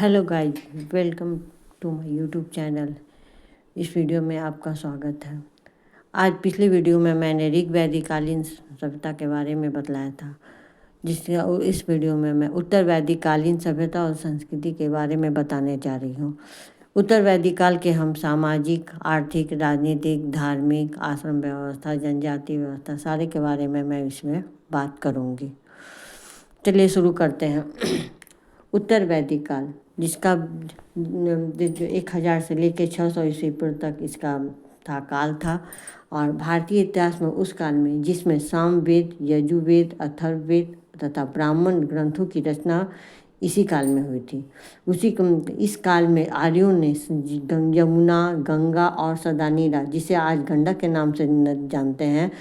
Hello guys, welcome to my YouTube channel. इस video में आपका स्वागत है। आज पिछले वीडियो में मैंने ऋग वैदिककालीन सभ्यता के बारे में बतलाया था, जिससे इस वीडियो में मैं उत्तर वैदिककालीन सभ्यता और संस्कृति के बारे में बताने जा रही हूँ। उत्तर वैदिक काल के हम सामाजिक, आर्थिक, राजनीतिक, धार्मिक, आश्रम व्यवस्था, जनजाति व्यवस्था सारे के बारे में मैं इसमें बात करूँगी। चलिए शुरू करते हैं। उत्तर वैदिक काल, जिसका 1000 से लेकर 600 ईस्वी पूर्व तक इसका काल था, और भारतीय इतिहास में उस काल में जिसमें सामवेद, यजुर्वेद, अथर्ववेद तथा ब्राह्मण ग्रंथों की रचना इसी काल में हुई थी। इस काल में आर्यों ने यमुना, गंगा और सदानीरा, जिसे आज गंडक के नाम से जानते हैं,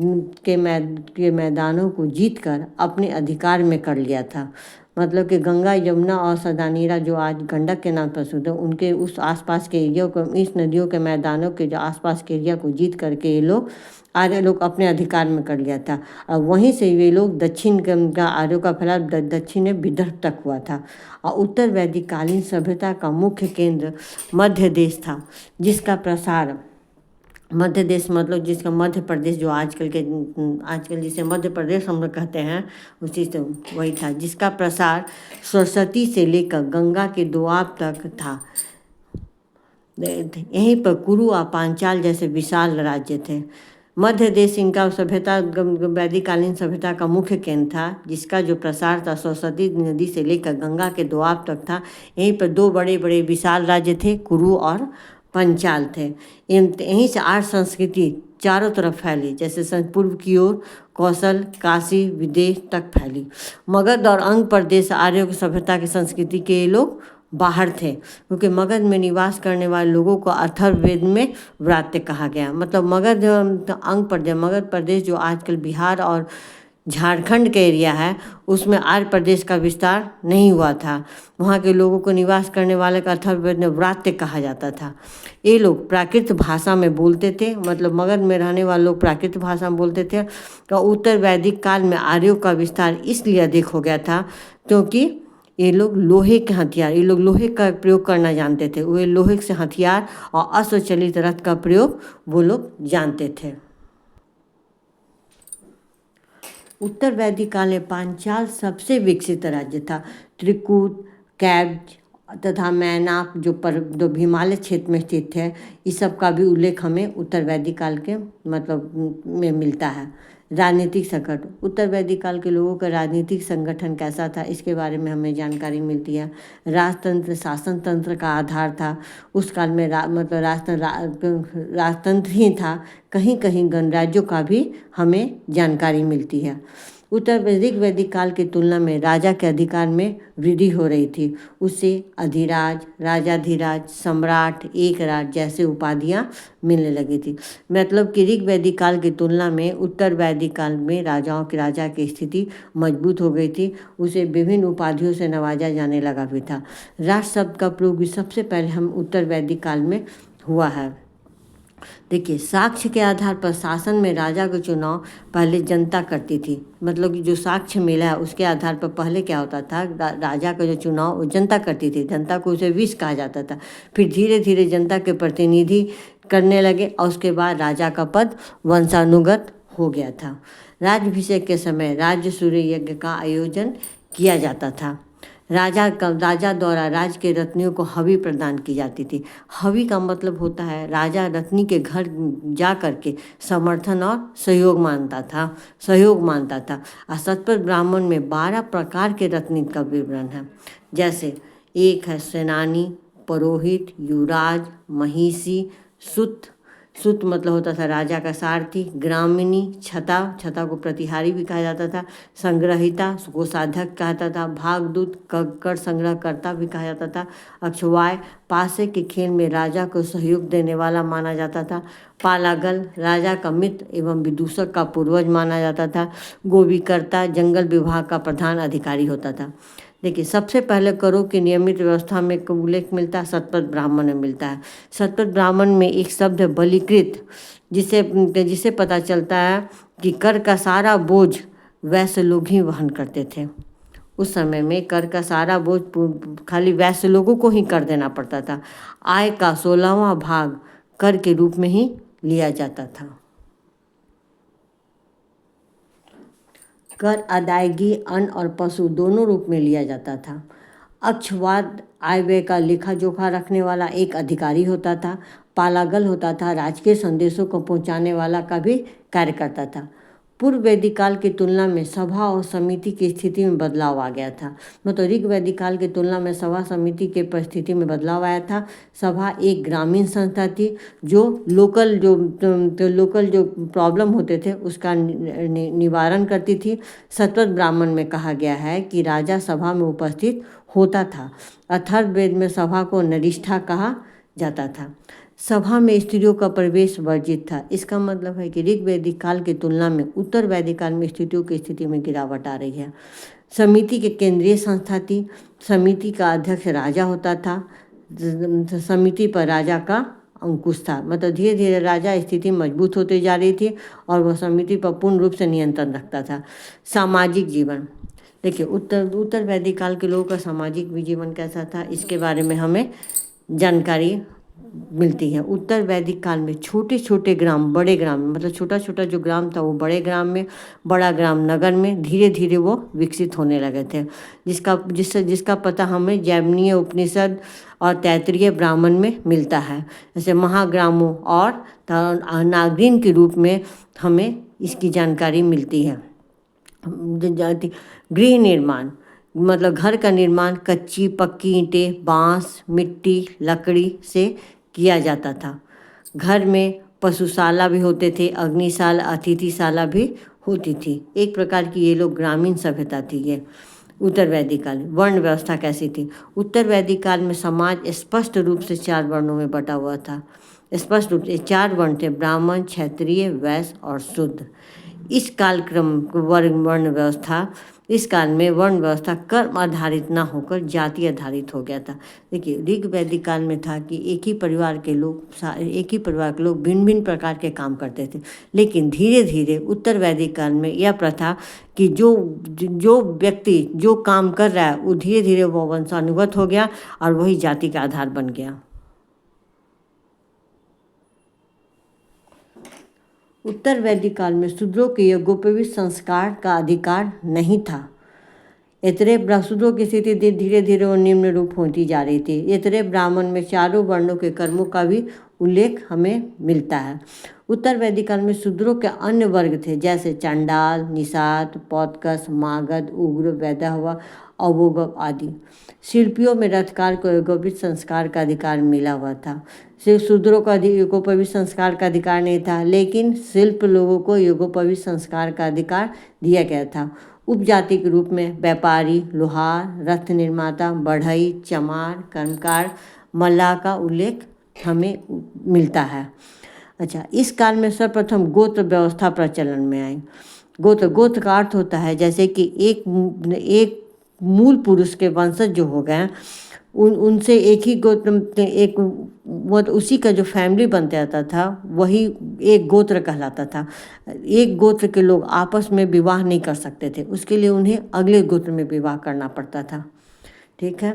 के मैदानों को जीतकर अपने अधिकार में कर लिया था। मतलब कि गंगा, यमुना और सदानीरा, जो आज गंडक के नाम प्रसिद्ध है, उनके उस आसपास के एरिया को, इस नदियों के मैदानों के जो आसपास के एरिया को जीत करके ये लोग आर्य लोग अपने अधिकार में कर लिया था। और वहीं से वे लोग दक्षिण का आर्यों का फैलाव दक्षिण में विदर्भ तक हुआ था। और उत्तर वैदिककालीन सभ्यता का मुख्य केंद्र मध्य देश था, जिसका प्रसार मध्य देश मतलब जिसका मध्य प्रदेश, जो आजकल जिसे मध्य प्रदेश हम लोग कहते हैं, उसी से वही था, जिसका प्रसार सरस्वती से लेकर गंगा के दोआब तक था। यहीं पर कुरु और पांचाल जैसे विशाल राज्य थे। मध्य देश इनका सभ्यता वैदिककालीन सभ्यता का मुख्य केंद्र था, जिसका जो प्रसार था सरस्वती नदी से लेकर गंगा के दोआब तक था। यहीं पर दो बड़े बड़े विशाल राज्य थे, कुरु और पंचाल थे। यहीं से आर्य संस्कृति चारों तरफ फैली, जैसे पूर्व की ओर कौशल, काशी, विदेश तक फैली। मगध और अंग प्रदेश आर्यों की सभ्यता की संस्कृति के लोग बाहर थे, क्योंकि मगध में निवास करने वाले लोगों को अथर्ववेद में व्रात्य कहा गया। मतलब मगध प्रदेश जो आजकल बिहार और झारखंड के एरिया है, उसमें आर्य प्रदेश का विस्तार नहीं हुआ था। वहाँ के लोगों को निवास करने वाले का अथर्ववेद में व्रात्य कहा जाता था। ये लोग प्राकृत भाषा में बोलते थे, मतलब मगध में रहने वाले लोग प्राकृत भाषा में बोलते थे। तो उत्तर वैदिक काल में आर्यों का विस्तार इसलिए अधिक हो गया था, क्योंकि ये लोग लोहे का प्रयोग करना जानते थे। वे लोहे से हथियार और अश्वचालित रथ का प्रयोग वो लोग जानते थे। उत्तर वैदिक काल में पांचाल सबसे विकसित राज्य था। त्रिकूट, कैब्ज तथा मैनाक जो हिमालय क्षेत्र में स्थित है, इस सब का भी उल्लेख हमें उत्तर वैदिक काल के में मिलता है। राजनीतिक संकट, उत्तर वैदिक काल के लोगों का राजनीतिक संगठन कैसा था, इसके बारे में हमें जानकारी मिलती है। राजतंत्र शासन तंत्र का आधार था। उस काल में राजतंत्र ही था। कहीं कहीं गणराज्यों का भी हमें जानकारी मिलती है। उत्तर वैदिक काल की तुलना में राजा के अधिकार में वृद्धि हो रही थी। उससे अधिराज, राजाधिराज, सम्राट, एकराज जैसे उपाधियां मिलने लगी थी। मतलब कि ऋग वैदिक काल की तुलना में उत्तर वैदिक काल में राजा की स्थिति मजबूत हो गई थी। उसे विभिन्न उपाधियों से नवाजा जाने लगा भी था। राज शब्द का प्रयोग भी सबसे पहले हम उत्तर वैदिक काल में हुआ है। देखिए, साक्ष्य के आधार पर शासन में राजा का चुनाव पहले जनता करती थी। मतलब कि जो साक्ष्य मिला है उसके आधार पर पहले क्या होता था, राजा का जो चुनाव वो जनता करती थी। जनता को उसे विष कहा जाता था। फिर धीरे धीरे जनता के प्रतिनिधि करने लगे, और उसके बाद राजा का पद वंशानुगत हो गया था। राज्याभिषेक के समय राज्य सूर्य यज्ञ का आयोजन किया जाता था। राजा द्वारा राज के रत्नियों को हवि प्रदान की जाती थी। हवि का मतलब होता है राजा रत्नी के घर जा करके समर्थन और सहयोग मानता था। शतपथ ब्राह्मण में 12 प्रकार के रत्नी का विवरण है। जैसे एक है सेनानी, पुरोहित, युवराज, महिषी, सुत मतलब होता था राजा का सारथी, ग्रामिणी, छता को प्रतिहारी भी कहा जाता था, संग्रहिता को साधक कहता था, भागदूत कर संग्रहकर्ता भी कहा जाता था, अक्षवाय पासे के खेल में राजा को सहयोग देने वाला माना जाता था, पालागल राजा का मित्र एवं विदूषक का पूर्वज माना जाता था, गोवीकर्ता जंगल विभाग का प्रधान अधिकारी होता था। देखिए, सबसे पहले करों की नियमित व्यवस्था में उल्लेख मिलता है शतपथ ब्राह्मण में मिलता है। शतपथ ब्राह्मण में एक शब्द है बलिकृत, जिसे पता चलता है कि कर का सारा बोझ वैश्य लोग ही वहन करते थे। उस समय में कर का सारा बोझ खाली वैश्य लोगों को ही कर देना पड़ता था। आय का 16वां भाग कर के रूप में ही लिया जाता था। कर अदायगी अन्न और पशु दोनों रूप में लिया जाता था। अक्षवाद आय व्यय का लेखा जोखा रखने वाला एक अधिकारी होता था। पालागल होता था, राजकीय संदेशों को पहुंचाने वाला का भी कार्य करता था। पूर्व वैदिक काल की तुलना में सभा और समिति की स्थिति में बदलाव आ गया था। मतलब ऋग वैदिक काल की तुलना में सभा समिति के परिस्थिति में बदलाव आया था। सभा एक ग्रामीण संस्था थी जो लोकल जो प्रॉब्लम होते थे उसका निवारण करती थी। सतवत ब्राह्मण में कहा गया है कि राजा सभा में उपस्थित होता था। अथर्ववेद में सभा को नरिष्ठा कहा जाता था। सभा में स्त्रियों का प्रवेश वर्जित था। इसका मतलब है कि ऋग वैदिक काल की तुलना में उत्तर वैदिक काल में स्त्रियों की स्थिति में गिरावट आ रही है। समिति के केंद्रीय संस्था थी। समिति का अध्यक्ष राजा होता था। समिति पर राजा का अंकुश था। मतलब धीरे धीरे राजा स्थिति मजबूत होती जा रही थी और वह समिति पर पूर्ण रूप से नियंत्रण रखता था। सामाजिक जीवन देखिए, उत्तर वैदिक काल के लोगों का सामाजिक जीवन कैसा था, इसके बारे में हमें जानकारी मिलती है। उत्तर वैदिक काल में छोटे छोटे ग्राम बड़े ग्राम में, मतलब छोटा छोटा जो ग्राम था वो बड़े ग्राम में, बड़ा ग्राम नगर में धीरे धीरे वो विकसित होने लगे थे, जिसका पता हमें जैमिनीय उपनिषद और तैत्तिरीय ब्राह्मण में मिलता है। जैसे महाग्रामों और नागरीन के रूप में हमें इसकी जानकारी मिलती है। गृह निर्माण मतलब घर का निर्माण कच्ची पक्की ईंटें, बांस, मिट्टी, लकड़ी से किया जाता था। घर में पशुशाला भी होते थे, अग्निशाला, अतिथिशाला भी होती थी। एक प्रकार की ये लोग ग्रामीण सभ्यता थी ये उत्तर वैदिक काल। वर्ण व्यवस्था कैसी थी? उत्तर वैदिक काल में समाज स्पष्ट रूप से 4 वर्णों में बटा हुआ था। स्पष्ट रूप से 4 वर्ण थे, ब्राह्मण, क्षत्रिय, वैश्य और शूद्र। इस कालक्रम वर्ण व्यवस्था इस काल में वर्ण व्यवस्था कर्म आधारित ना होकर जाति आधारित हो गया था। देखिए, ऋग वैदिक काल में था कि एक ही परिवार के लोग भिन्न भिन्न प्रकार के काम करते थे। लेकिन धीरे धीरे उत्तर वैदिक काल में यह प्रथा कि जो व्यक्ति जो काम कर रहा है वो धीरे धीरे वो वंशानुगत हो गया और वही जाति का आधार बन गया। उत्तर वैदिक काल में शूद्रों के यज्ञोपवीत संस्कार का अधिकार नहीं था। इतरे शूद्रों की स्थिति धीरे धीरे वो निम्न रूप होती जा रही थी। इतरे ब्राह्मण में 4 वर्णों के कर्मों का भी उल्लेख हमें मिलता है। उत्तर वैदिक काल में शूद्रों के अन्य वर्ग थे, जैसे चंडाल, निषाद, पौतकस, मागध, उग्र, वैदहव, अवोगव आदि। शिल्पियों में रथकार को यज्ञोपवीत संस्कार का अधिकार मिला हुआ था। सिर्फ शूद्रों को यज्ञोपवीत संस्कार का अधिकार नहीं था, लेकिन शिल्प लोगों को यज्ञोपवीत संस्कार का अधिकार दिया गया था। उपजाति के रूप में व्यापारी, लोहार, रथ निर्माता, बढ़ई, चमार, कर्मकार, मल्लाह का उल्लेख हमें मिलता है। अच्छा, इस काल में सर्वप्रथम गोत्र व्यवस्था प्रचलन में आई। गोत्र का अर्थ होता है जैसे कि एक मूल पुरुष के वंशज जो हो गए उनसे एक ही गोत्र, उसी का जो फैमिली बनता जाता था वही एक गोत्र कहलाता था। एक गोत्र के लोग आपस में विवाह नहीं कर सकते थे, उसके लिए उन्हें अगले गोत्र में विवाह करना पड़ता था। ठीक है।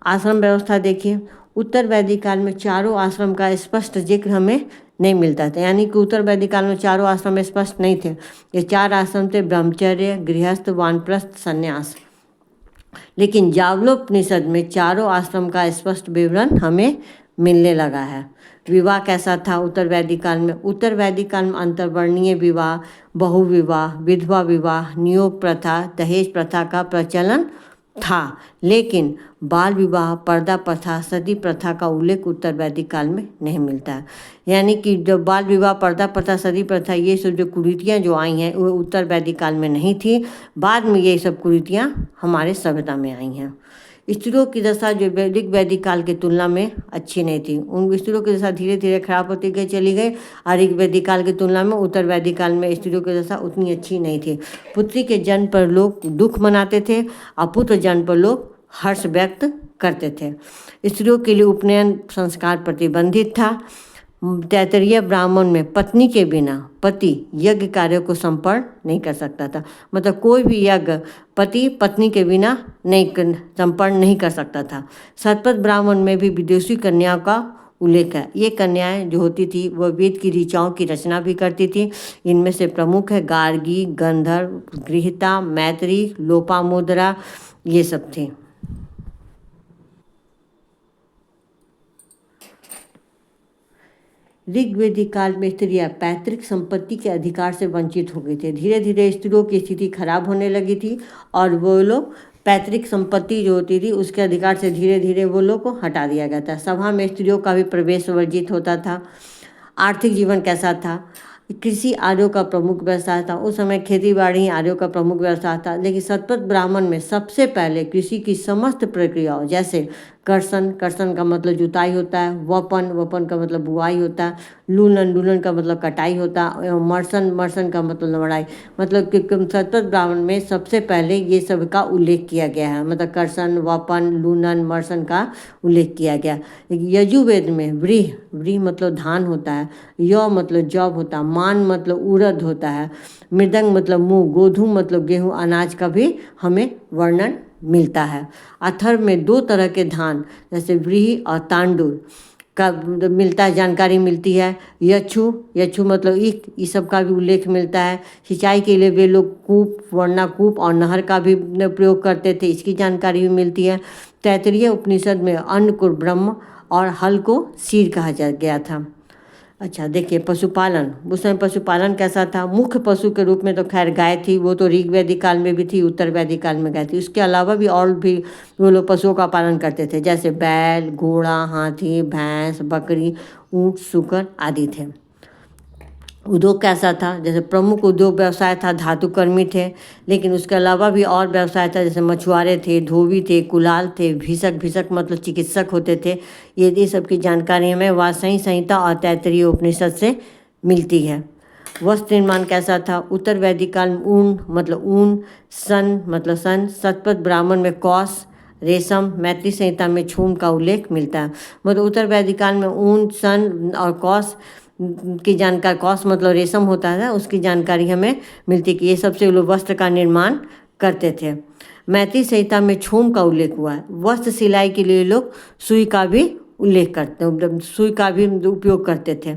आश्रम व्यवस्था देखिए, उत्तर वैदिक काल में 4 आश्रम का स्पष्ट जिक्र हमें नहीं मिलता था। यानी कि उत्तर वैदिक काल में 4 आश्रम स्पष्ट नहीं थे। ये 4 आश्रम थे, ब्रह्मचर्य, गृहस्थ, वानप्रस्थ, संन्यास। लेकिन जावलोपनिषद में 4 आश्रम का स्पष्ट विवरण हमें मिलने लगा है। विवाह कैसा था उत्तर वैदिक काल में? उत्तर वैदिक काल में अंतर्वर्णीय विवाह, बहुविवाह, विधवा विवाह, नियोग प्रथा, दहेज प्रथा का प्रचलन था। लेकिन बाल विवाह, पर्दा प्रथा, सती प्रथा का उल्लेख उत्तर वैदिक काल में नहीं मिलता है। यानी कि जो बाल विवाह, पर्दा प्रथा, सती प्रथा, ये सब जो कुरीतियाँ जो आई हैं वो उत्तर वैदिक काल में नहीं थी। बाद में ये सब कुरीतियाँ हमारे सभ्यता में आई हैं। स्त्रियों की दशा जो वैदिक काल की तुलना में अच्छी नहीं थी। उन स्त्रियों की दशा धीरे धीरे खराब होती चली गई और ऋग वैदिक काल की तुलना में उत्तर वैदिक काल में स्त्रियों की दशा उतनी अच्छी नहीं थी। पुत्री के जन्म पर लोग दुख मनाते थे और पुत्र जन्म पर लोग हर्ष व्यक्त करते थे। स्त्रियों के लिए उपनयन संस्कार प्रतिबंधित था। तैत्तिरीय ब्राह्मण में पत्नी के बिना पति यज्ञ कार्य को संपन्न नहीं कर सकता था। मतलब कोई भी यज्ञ पति पत्नी के बिना संपन्न नहीं कर सकता था। शतपथ ब्राह्मण में भी विदुषी कन्याओं का उल्लेख है। ये कन्याएं जो होती थी वह वेद की ऋचाओं की रचना भी करती थी। इनमें से प्रमुख है गार्गी, गंधर्व, गृहीता, मैत्री, लोपामुद्रा, ये सब थे। ऋग्वेदिक काल में स्त्रियां पैतृक संपत्ति के अधिकार से वंचित हो गई थी। धीरे धीरे स्त्रियों की स्थिति खराब होने लगी थी और वो लोग पैतृक संपत्ति जो होती थी उसके अधिकार से धीरे धीरे वो लोग को हटा दिया गया था। सभा में स्त्रियों का भी प्रवेश वर्जित होता था। आर्थिक जीवन कैसा था? कृषि आर्यों का प्रमुख व्यवसाय था। उस समय खेती बाड़ी आर्यों का प्रमुख व्यवसाय था। लेकिन शतपथ ब्राह्मण में सबसे पहले कृषि की समस्त प्रक्रियाओं जैसे कर्षण, कर्षण का मतलब जुताई होता है, वपन, वपन का मतलब बुआई होता है, लूलन, लूलन का मतलब कटाई होता है, एवं मर्सन, मर्सन का मतलब लड़ाई। मतलब कि शतपथ ब्राह्मण में सबसे पहले ये सब का उल्लेख किया गया है। मतलब कर्षण, वपन, लूलन, मर्सन का उल्लेख किया गया। यजुर्वेद में व्रीह, व्रीह मतलब धान होता है, यौ मतलब जॉब होता है, मान मतलब उड़द होता है, मृदंग मतलब मूंग, गोधूम मतलब गेहूँ, अनाज का भी हमें वर्णन मिलता है। अथर्व में 2 तरह के धान जैसे व्रीहि और तांडुल का मिलता है, जानकारी मिलती है। यक्षु, यक्षु मतलब ईख, इस सब का भी उल्लेख मिलता है। सिंचाई के लिए वे लोग कूप, वर्णाकूप और नहर का भी प्रयोग करते थे, इसकी जानकारी भी मिलती है। तैत्तिरीय उपनिषद में अन्न को ब्रह्म और हल को शीर कहा गया था। अच्छा देखिए, पशुपालन, उस समय पशुपालन कैसा था? मुख्य पशु के रूप में तो खैर गाय थी, वो तो ऋग्वैदिक काल में भी थी, उत्तर वैदिक काल में गाय थी। उसके अलावा भी और भी वो लोग पशुओं का पालन करते थे, जैसे बैल, घोड़ा, हाथी, भैंस, बकरी, ऊँट, सूकर आदि थे। उद्योग कैसा था? जैसे प्रमुख उद्योग व्यवसाय था, धातुकर्मी थे, लेकिन उसके अलावा भी और व्यवसाय था, जैसे मछुआरे थे, धोबी थे, कुलाल थे, भीषक, भीषक मतलब चिकित्सक होते थे। ये सब की जानकारी हमें वासई संहिता और तैत्तिरीय उपनिषद से मिलती है। वस्त्र निर्माण कैसा था? उत्तर वैदिक काल में ऊन मतलब ऊन, सन मतलब सन, शतपथ ब्राह्मण में कौश, रेशम, मैत्री संहिता में छूम का उल्लेख मिलता है। मतलब उत्तर वैदिक काल में ऊन, सन और कौश की जानकारी, कौश मतलब रेशम होता है, उसकी जानकारी हमें मिलती कि ये सबसे लोग वस्त्र का निर्माण करते थे। मैत्री संहिता में छूम का उल्लेख हुआ है। वस्त्र सिलाई के लिए लोग सुई का भी उल्लेख करते, सुई का भी उपयोग करते थे।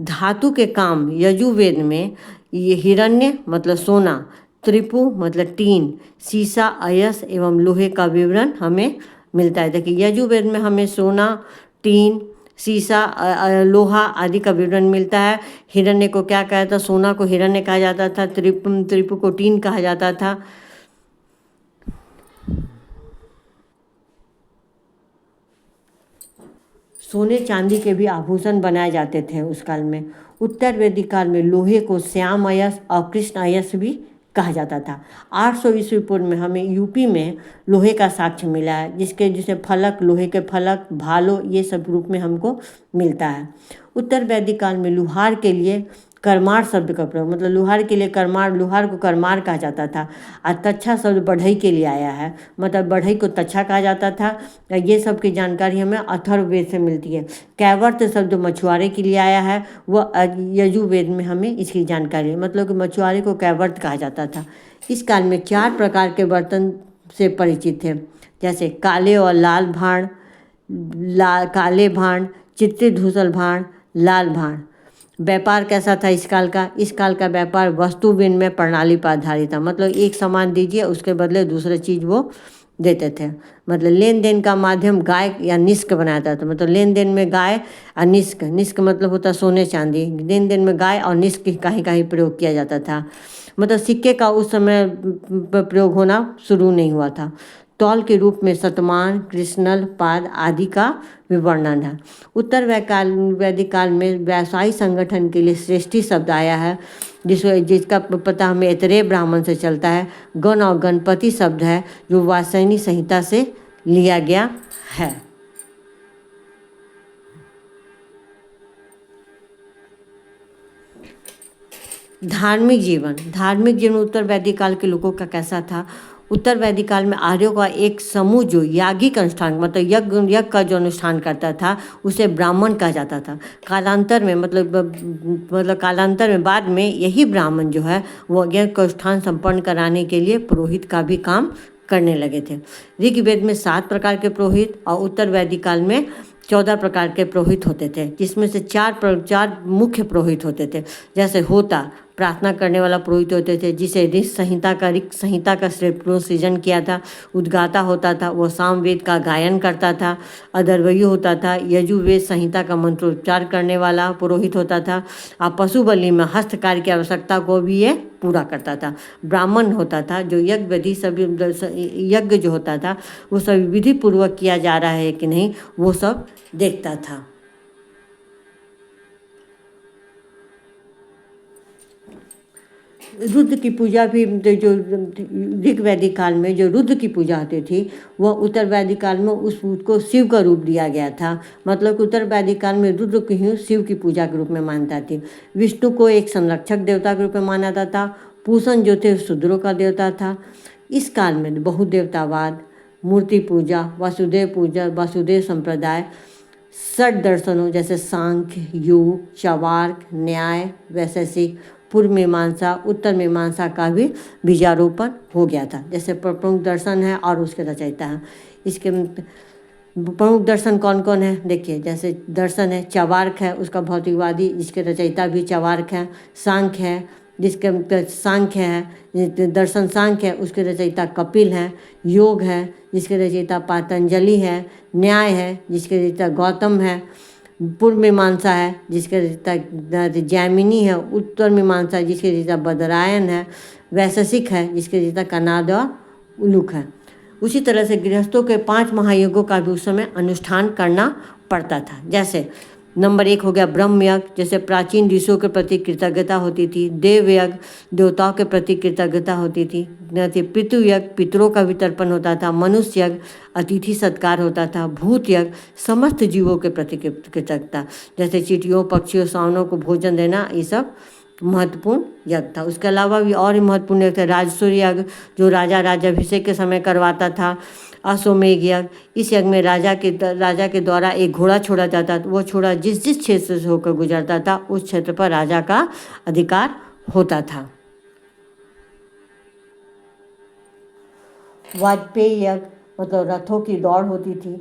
धातु के काम यजुर्वेद में ये हिरण्य मतलब सोना, त्रिपु मतलब टीन, सीसा, अयस एवं लोहे का विवरण हमें मिलता है। देखिए यजुर्वेद में हमें सोना, टीन, सीसा, लोहा आदि का विवरण मिलता है। हिरण्य को क्या कहा था? सोना को हिरण्य कहा जाता था, त्रिपु को टीन कहा जाता था। सोने चांदी के भी आभूषण बनाए जाते थे उस काल में। उत्तर वैदिक काल में लोहे को श्याम अयस और कृष्ण अयस भी कहा जाता था। 800 ईस्वी पूर्व में हमें यूपी में लोहे का साक्ष्य मिला है, जिसे फलक, लोहे के फलक, भालो, ये सब रूप में हमको मिलता है। उत्तर वैदिक काल में लुहार के लिए करमार शब्द का प्रयोग, मतलब लुहार के लिए करमार, लुहार को करमार कहा जाता था। और तच्छा शब्द बढ़ई के लिए आया है, मतलब बढ़ई को तच्छा कहा जाता था। ये सब की जानकारी हमें अथर्ववेद से मिलती है। कैवर्त शब्द मछुआरे के लिए आया है, वह यजुर्वेद में हमें इसकी जानकारी है, मतलब कि मछुआरे को कैवर्त कहा जाता था। इस काल में 4 प्रकार के बर्तन से परिचित थे, जैसे काले और लाल भांड, काले भांड, चित्रित धूसल भांड, लाल भांड। व्यापार कैसा था इस काल का? इस काल का व्यापार वस्तु विनिमय प्रणाली पर आधारित था, मतलब एक सामान दीजिए उसके बदले दूसरी चीज़ वो देते थे। मतलब लेन देन का माध्यम गाय या निष्क बनाया था, मतलब लेन देन में गाय और निष्क, निष्क मतलब होता सोने चांदी, लेन देन में गाय और निष्क कहीं कहीं प्रयोग किया जाता था। मतलब सिक्के का उस समय प्रयोग होना शुरू नहीं हुआ था। तौल के रूप में शतमान, कृष्णल, पाद आदि का विवर्णन है। उत्तर वैदिक काल में व्यवसायी संगठन के लिए श्रेष्ठी शब्द आया है, जिसका पता हमें ऐतरेय ब्राह्मण से चलता है। गण और गणपति शब्द है जो वासनी संहिता से लिया गया है। धार्मिक जीवन, धार्मिक जीवन उत्तर वैदिक काल के लोगों का कैसा था? उत्तर वैदिक काल में आर्यों का एक समूह जो यागिक अनुष्ठान मतलब यज्ञ का जो अनुष्ठान करता था उसे ब्राह्मण कहा जाता था। कालांतर में मतलब कालांतर में बाद में यही ब्राह्मण जो है वो यज्ञ का अनुष्ठान संपन्न कराने के लिए पुरोहित का भी काम करने लगे थे। ऋग्वेद में 7 प्रकार के पुरोहित और उत्तर वैदिक काल में 14 प्रकार के पुरोहित होते थे, जिसमें से चार मुख्य पुरोहित होते थे। जैसे होता प्रार्थना करने वाला पुरोहित होते थे, जिसे ऋग संहिता का सृजन किया था। उद्गाता होता था, वो सामवेद का गायन करता था। अथर्वयु होता था, यजुर्वेद संहिता का मंत्रोच्चार करने वाला पुरोहित होता था। और पशु बलि में हस्त कार्य की आवश्यकता को भी ये पूरा करता था। ब्राह्मण होता था जो यज्ञ जो होता था वो सभी विधि पूर्वक किया जा रहा है कि नहीं वो सब देखता था। रुद्र की पूजा भी जो ऋग वैदिक काल में जो रुद्र की पूजा होती थी वह उत्तर वैदिक काल में उसको शिव का रूप दिया गया था। मतलब उत्तर वैदिक काल में रुद्र को ही शिव की पूजा के रूप में मानता थी। विष्णु को एक संरक्षक देवता के रूप में माना जाता था। पूषण जो थे शूद्रों का देवता था। इस काल में बहुदेवतावाद, मूर्ति पूजा, वासुदेव संप्रदाय, षट दर्शनों जैसे सांख्य, योग, चवार्क, न्याय, वैशेषिक, पूर्व मीमांसा, उत्तर मीमांसा का भी बीजारोपण हो गया था। जैसे प्रमुख दर्शन है और उसके रचयिता हैं। इसके प्रमुख दर्शन कौन कौन है देखिए, जैसे दर्शन है चवार्क है, उसका भौतिकवादी जिसके रचयिता भी चवार्क है। सांख्य है जिसके सांख्य है, दर्शन सांख्य है, उसके रचयिता कपिल हैं। योग है जिसके रचयिता पातंजलि है। न्याय है जिसके रचयिता गौतम है। पूर्व मीमांसा है जिसके रचयिता जैमिनी है। उत्तर मीमांसा जिसके रचयिता बदरायन है। वैशेषिक है जिसके रचयिता कनाद और उलूक है। उसी तरह से गृहस्थों के 5 महायज्ञों का भी उस समय अनुष्ठान करना पड़ता था। जैसे नंबर 1 हो गया ब्रह्मयज्ञ, जैसे प्राचीन ऋषियों के प्रति कृतज्ञता होती थी। देवयज्ञ, देवताओं के प्रति कृतज्ञता होती थी। पितृयज्ञ, पितरों का भी तर्पण होता था। मनुष्य यज्ञ, अतिथि सत्कार होता था। भूत यज्ञ, समस्त जीवों के प्रति कृतज्ञता, जैसे चींटियों, पक्षियों, सांवरों को भोजन देना, ये सब महत्वपूर्ण यज्ञ था। उसके अलावा भी और भी महत्वपूर्ण यज्ञ था। राजसूय यज्ञ जो राजा राज्याभिषेक के समय करवाता था। अश्वमेध यज्ञ, इस यज्ञ में राजा के द्वारा एक घोड़ा छोड़ा जाता था। वो घोड़ा जिस क्षेत्र से होकर गुजरता था उस क्षेत्र पर राजा का अधिकार होता था। वाजपेयी यज्ञ मतलब रथों की दौड़ होती थी।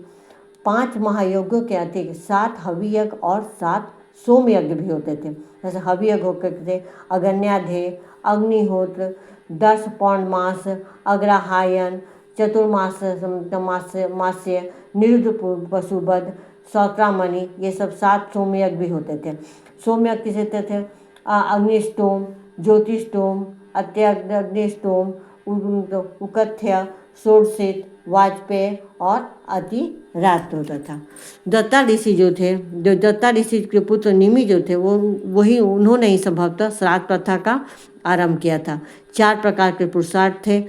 5 महायज्ञों के अतिरिक्त 7 हवि यज्ञ और 7 सोम यज्ञ भी होते थे। जैसे हवि यज्ञ होते थे अग्न्याध्याय, अग्निहोत्र, 10 पौर्णमास, अग्रहायन, चतुर्मास्य, निरुद्ध पशुवध, सौत्रामणि, ये सब 7 सोमयज्ञ भी होते थे। सोमयज्ञ किसे थे? अग्निष्टोम, ज्योतिष्टोम, अग्निष्टोम, उकथ्य, षोडशित, वाजपेय और अतिरात्र होता था। दत्ता ऋषि जो थे, जो दत्ता ऋषि के पुत्र निमि जो थे वही उन्होंने ही संभवतः श्राद्ध प्रथा का आरंभ किया था। 4 प्रकार के पुरुषार्थ थे,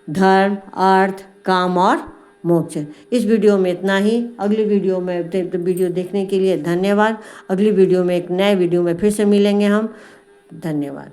धर्म, अर्थ, काम और मोक्ष। इस वीडियो में इतना ही। अगली वीडियो में वीडियो देखने के लिए धन्यवाद। अगली वीडियो में एक नए वीडियो में फिर से मिलेंगे हम। धन्यवाद।